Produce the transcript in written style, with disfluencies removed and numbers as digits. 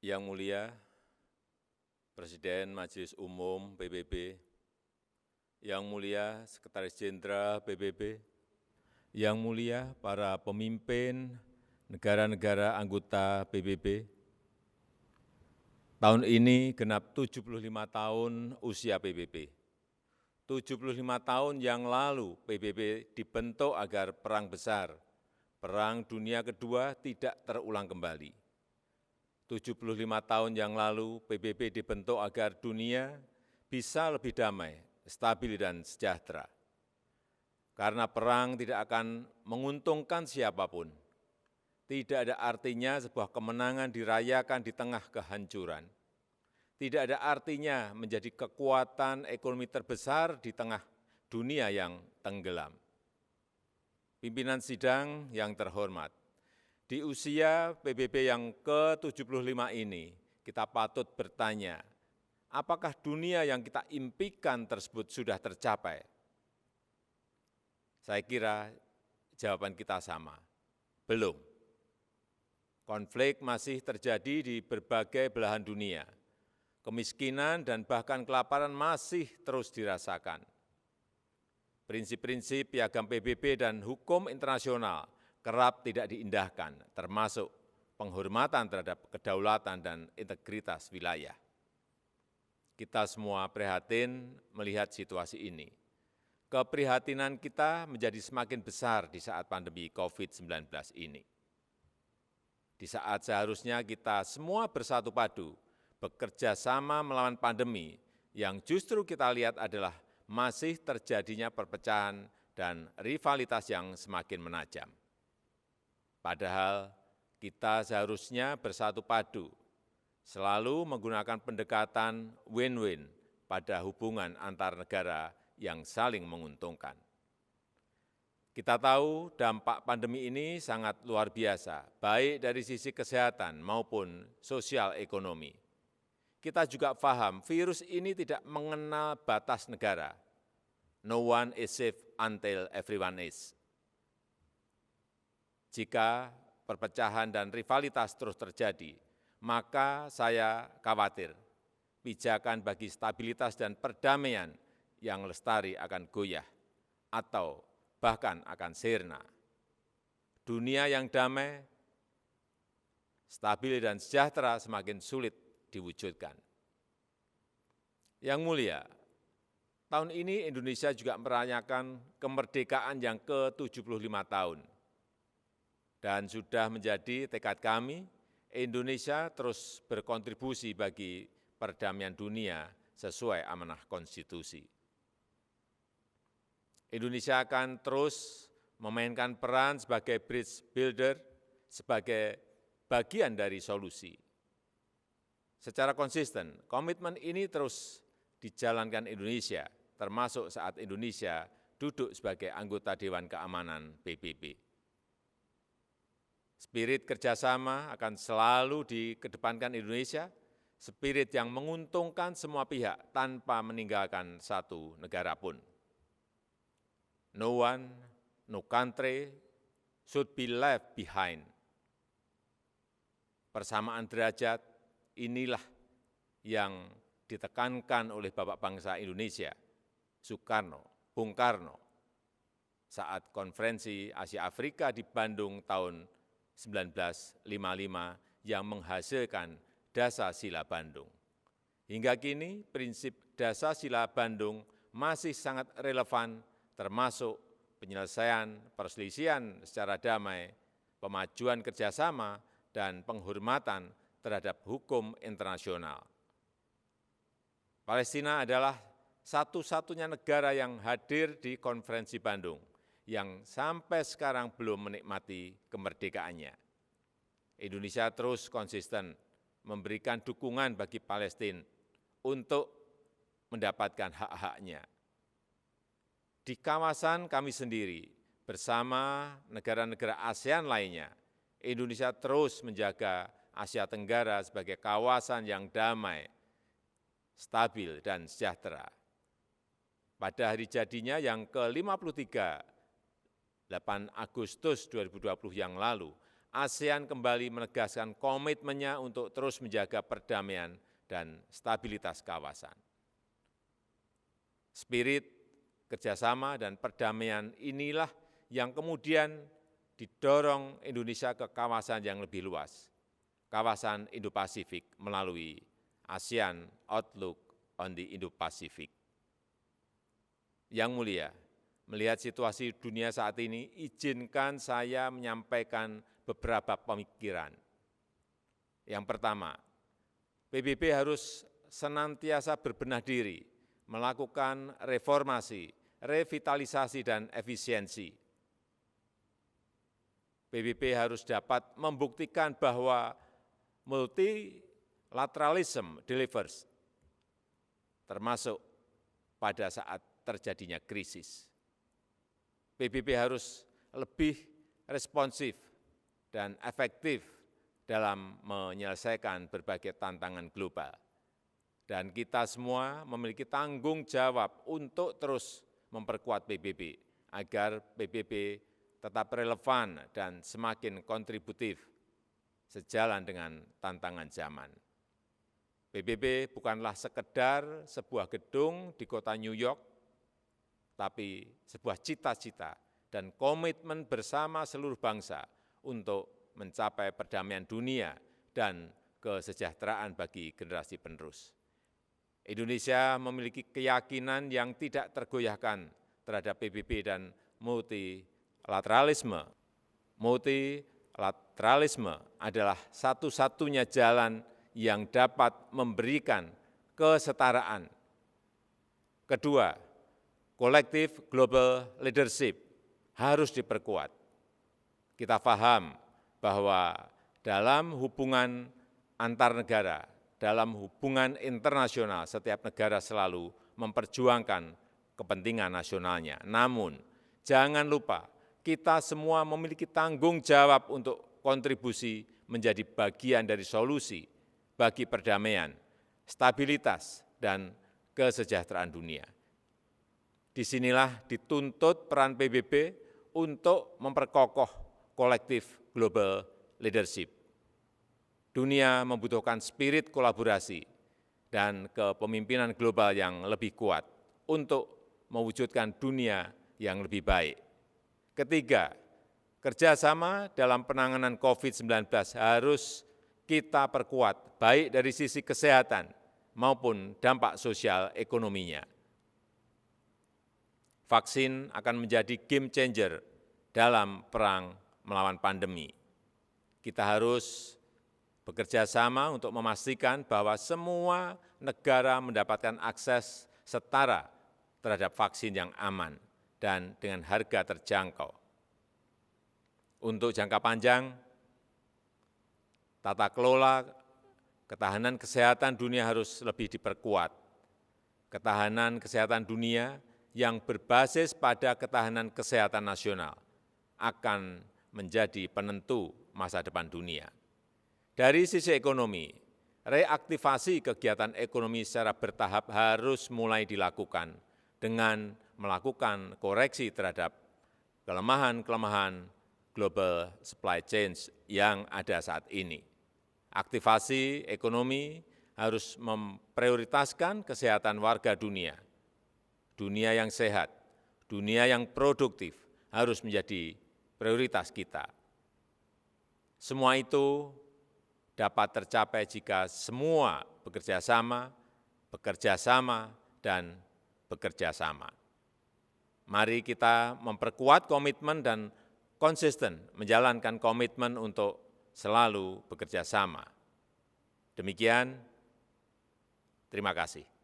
Yang Mulia Presiden Majelis Umum PBB, Yang Mulia Sekretaris Jenderal PBB, Yang Mulia para pemimpin negara-negara anggota PBB, tahun ini genap 75 tahun usia PBB. 75 tahun yang lalu PBB dibentuk agar perang besar, Perang Dunia Kedua tidak terulang kembali. 75 tahun yang lalu PBB dibentuk agar dunia bisa lebih damai, stabil dan sejahtera. Karena perang tidak akan menguntungkan siapapun. Tidak ada artinya sebuah kemenangan dirayakan di tengah kehancuran. Tidak ada artinya menjadi kekuatan ekonomi terbesar di tengah dunia yang tenggelam. Pimpinan sidang yang terhormat, di usia PBB yang ke-75 ini, kita patut bertanya, apakah dunia yang kita impikan tersebut sudah tercapai? Saya kira jawaban kita sama, belum. Konflik masih terjadi di berbagai belahan dunia. Kemiskinan dan bahkan kelaparan masih terus dirasakan. Prinsip-prinsip piagam PBB dan hukum internasional kerap tidak diindahkan, termasuk penghormatan terhadap kedaulatan dan integritas wilayah. Kita semua prihatin melihat situasi ini. Keprihatinan kita menjadi semakin besar di saat pandemi COVID-19 ini. Di saat seharusnya kita semua bersatu padu, bekerja sama melawan pandemi, yang justru kita lihat adalah masih terjadinya perpecahan dan rivalitas yang semakin menajam. Padahal kita seharusnya bersatu padu, selalu menggunakan pendekatan win-win pada hubungan antar negara yang saling menguntungkan. Kita tahu dampak pandemi ini sangat luar biasa, baik dari sisi kesehatan maupun sosial ekonomi. Kita juga paham virus ini tidak mengenal batas negara. No one is safe until everyone is. Jika perpecahan dan rivalitas terus terjadi, maka saya khawatir pijakan bagi stabilitas dan perdamaian yang lestari akan goyah atau bahkan akan sirna. Dunia yang damai, stabil dan sejahtera semakin sulit diwujudkan. Yang Mulia, tahun ini Indonesia juga merayakan kemerdekaan yang ke-75 tahun. Dan sudah menjadi tekad kami, Indonesia terus berkontribusi bagi perdamaian dunia sesuai amanah konstitusi. Indonesia akan terus memainkan peran sebagai bridge builder, sebagai bagian dari solusi. Secara konsisten, komitmen ini terus dijalankan Indonesia, termasuk saat Indonesia duduk sebagai anggota Dewan Keamanan PBB. Spirit kerjasama akan selalu dikedepankan Indonesia, spirit yang menguntungkan semua pihak tanpa meninggalkan satu negara pun. No one, no country should be left behind. Persamaan derajat inilah yang ditekankan oleh Bapak Bangsa Indonesia, Soekarno, Bung Karno, saat konferensi Asia Afrika di Bandung tahun 1955 yang menghasilkan Dasar-Sila Bandung. Hingga kini prinsip Dasar-Sila Bandung masih sangat relevan, termasuk penyelesaian perselisihan secara damai, pemajuan kerjasama, dan penghormatan terhadap hukum internasional. Palestina adalah satu-satunya negara yang hadir di konferensi Bandung yang sampai sekarang belum menikmati kemerdekaannya. Indonesia terus konsisten memberikan dukungan bagi Palestina untuk mendapatkan hak-haknya. Di kawasan kami sendiri, bersama negara-negara ASEAN lainnya, Indonesia terus menjaga Asia Tenggara sebagai kawasan yang damai, stabil, dan sejahtera. Pada hari jadinya yang ke-53, 8 Agustus 2020 yang lalu, ASEAN kembali menegaskan komitmennya untuk terus menjaga perdamaian dan stabilitas kawasan. Spirit kerjasama dan perdamaian inilah yang kemudian didorong Indonesia ke kawasan yang lebih luas, kawasan Indo-Pasifik melalui ASEAN Outlook on the Indo-Pacific. Yang mulia, melihat situasi dunia saat ini, izinkan saya menyampaikan beberapa pemikiran. Yang pertama, PBB harus senantiasa berbenah diri, melakukan reformasi, revitalisasi, dan efisiensi. PBB harus dapat membuktikan bahwa multilateralism delivers, termasuk pada saat terjadinya krisis. PBB harus lebih responsif dan efektif dalam menyelesaikan berbagai tantangan global. Dan kita semua memiliki tanggung jawab untuk terus memperkuat PBB, agar PBB tetap relevan dan semakin kontributif sejalan dengan tantangan zaman. PBB bukanlah sekedar sebuah gedung di kota New York, tapi sebuah cita-cita dan komitmen bersama seluruh bangsa untuk mencapai perdamaian dunia dan kesejahteraan bagi generasi penerus. Indonesia memiliki keyakinan yang tidak tergoyahkan terhadap PBB dan multilateralisme. Multilateralisme adalah satu-satunya jalan yang dapat memberikan kesetaraan. Kedua, collective global leadership harus diperkuat. Kita paham bahwa dalam hubungan antar negara, dalam hubungan internasional, setiap negara selalu memperjuangkan kepentingan nasionalnya. Namun, jangan lupa, kita semua memiliki tanggung jawab untuk kontribusi menjadi bagian dari solusi bagi perdamaian, stabilitas, dan kesejahteraan dunia. Disinilah dituntut peran PBB untuk memperkokoh kolektif global leadership. Dunia membutuhkan spirit kolaborasi dan kepemimpinan global yang lebih kuat untuk mewujudkan dunia yang lebih baik. Ketiga, kerjasama dalam penanganan COVID-19 harus kita perkuat, baik dari sisi kesehatan maupun dampak sosial ekonominya. Vaksin akan menjadi game changer dalam perang melawan pandemi. Kita harus bekerja sama untuk memastikan bahwa semua negara mendapatkan akses setara terhadap vaksin yang aman dan dengan harga terjangkau. Untuk jangka panjang, tata kelola ketahanan kesehatan dunia harus lebih diperkuat. Ketahanan kesehatan dunia yang berbasis pada ketahanan kesehatan nasional akan menjadi penentu masa depan dunia. Dari sisi ekonomi, reaktivasi kegiatan ekonomi secara bertahap harus mulai dilakukan dengan melakukan koreksi terhadap kelemahan-kelemahan global supply chain yang ada saat ini. Aktivasi ekonomi harus memprioritaskan kesehatan warga dunia. Dunia yang sehat, dunia yang produktif harus menjadi prioritas kita. Semua itu dapat tercapai jika semua bekerja sama, dan bekerja sama. Mari kita memperkuat komitmen dan konsisten menjalankan komitmen untuk selalu bekerja sama. Demikian, terima kasih.